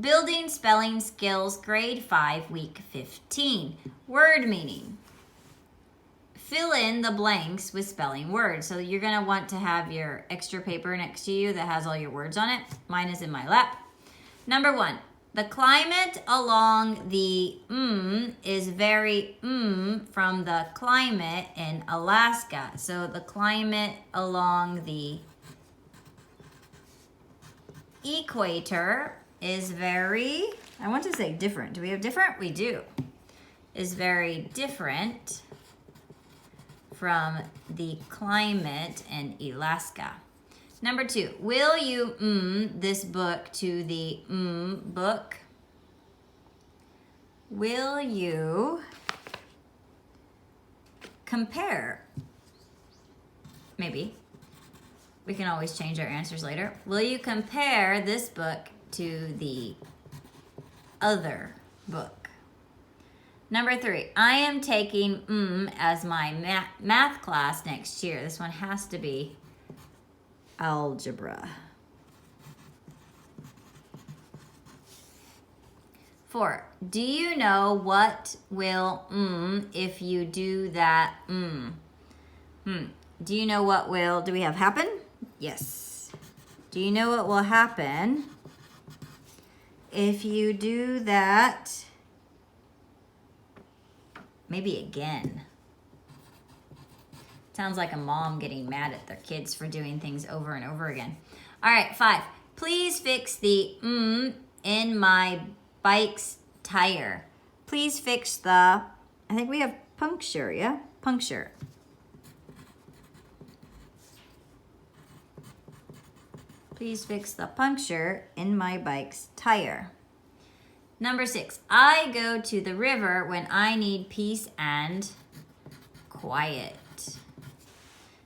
Building Spelling Skills, Grade 5, Week 15. Word meaning. Fill in the blanks with spelling words. So you're going to want to have your extra paper next to you that has all your words on it. Mine is in my lap. Number 1. The climate along the is very from the climate in Alaska. So the climate along the equator is very, I want to say different. Do we have different? We do. Is very different from the climate in Alaska. Number 2, will you this book to the book? Will you compare? Maybe. We can always change our answers later. Will you compare this book to the other book? Number 3, I am taking as my math class next year. This one has to be algebra. 4, do you know what will if you do that Do you know what will, do we have happen? Yes. Do you know what will happen if you do that? Maybe again. Sounds like a mom getting mad at their kids for doing things over and over again. All right, 5. Please fix the in my bike's tire. Please fix the, I think we have puncture, yeah? Puncture. Please fix the puncture in my bike's tire. Number 6, I go to the river when I need peace and quiet.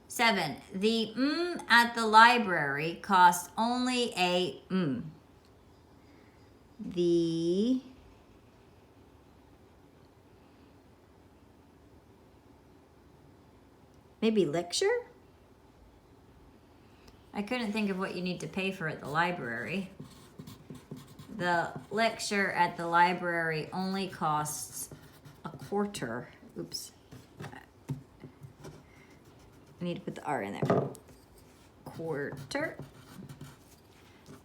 7, the at the library costs only a The maybe lecture? I couldn't think of what you need to pay for at the library. The lecture at the library only costs a quarter. Oops. I need to put the R in there. Quarter.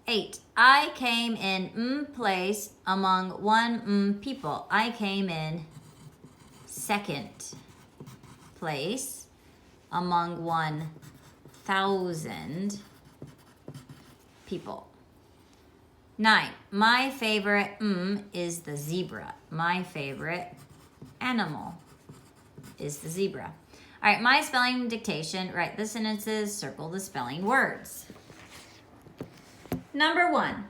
8. I came in place among one people. I came in second place among 1,000 people. 9. My favorite is the zebra. My favorite animal is the zebra. All right, my spelling dictation. Write the sentences, circle the spelling words. Number 1.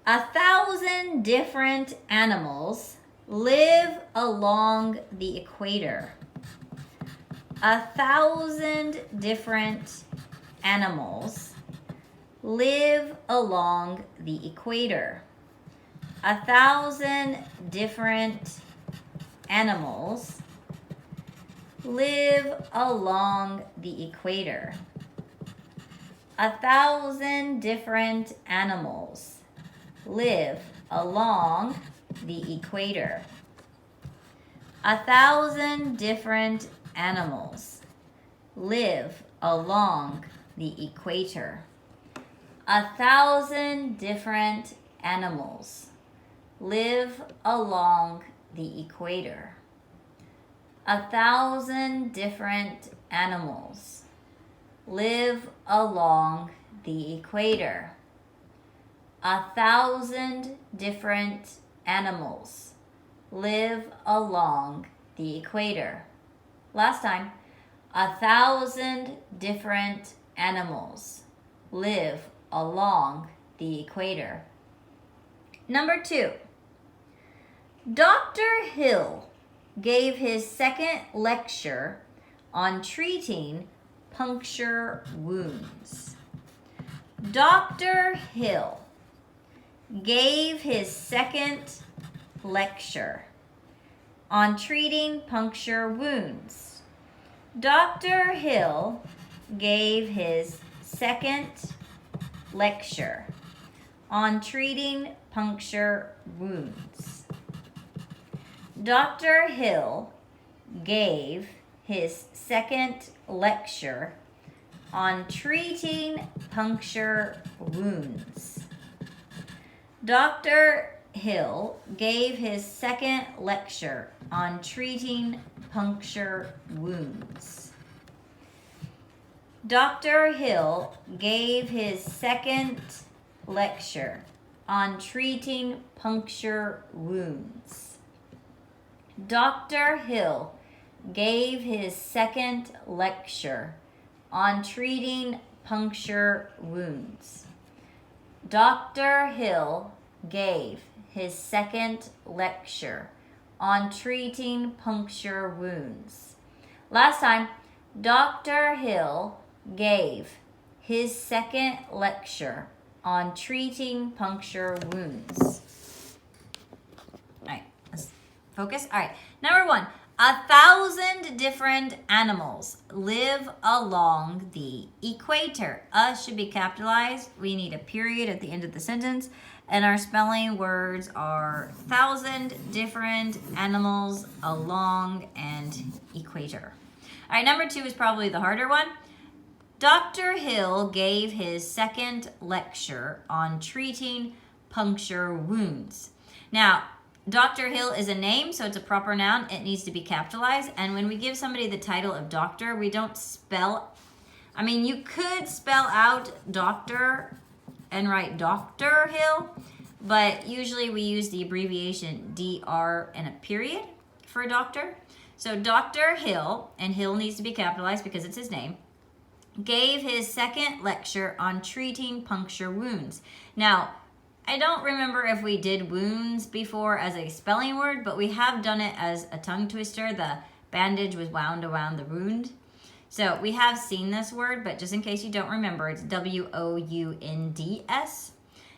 1,000 different animals live along the equator. 1,000 different animals live along the equator. 1,000 different animals live along the equator. 1,000 different animals live along the equator. 1,000 different animals live along the equator. 1,000 different animals live along the equator. 1,000 different animals live along the equator. 1,000 different animals live along the equator. Last time. 1,000 different animals live along the equator. Number 2. Dr. Hill gave his second lecture on treating puncture wounds. Dr. Hill gave his second lecture on treating puncture wounds. Dr. Hill gave his second lecture on treating puncture wounds. Dr. Hill gave his second lecture on treating puncture wounds. Dr. Hill gave his second lecture on treating puncture wounds. Dr. Hill gave his second lecture on treating puncture wounds. Dr. Hill gave his second lecture on treating puncture wounds. Dr. Hill gave his second lecture on treating puncture wounds. Last time, Dr. Hill gave his second lecture on treating puncture wounds. All right, let's focus. All right, number 1. 1,000 different animals live along the equator. Should be capitalized. We need a period at the end of the sentence. And our spelling words are 1,000 different animals along an equator. All right, number 2 is probably the harder one. Dr. Hill gave his second lecture on treating puncture wounds. Now, Dr. Hill is a name, so it's a proper noun. It needs to be capitalized. And when we give somebody the title of doctor, we don't spell. I mean, you could spell out doctor and write Dr. Hill, but usually we use the abbreviation DR and a period for doctor. So Dr. Hill, and Hill needs to be capitalized because it's his name, gave his second lecture on treating puncture wounds. Now, I don't remember if we did wounds before as a spelling word, but we have done it as a tongue twister. The bandage was wound around the wound. So we have seen this word, but just in case you don't remember, it's W-O-U-N-D-S.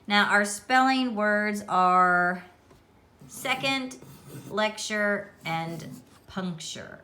Now our spelling words are second lecture and puncture.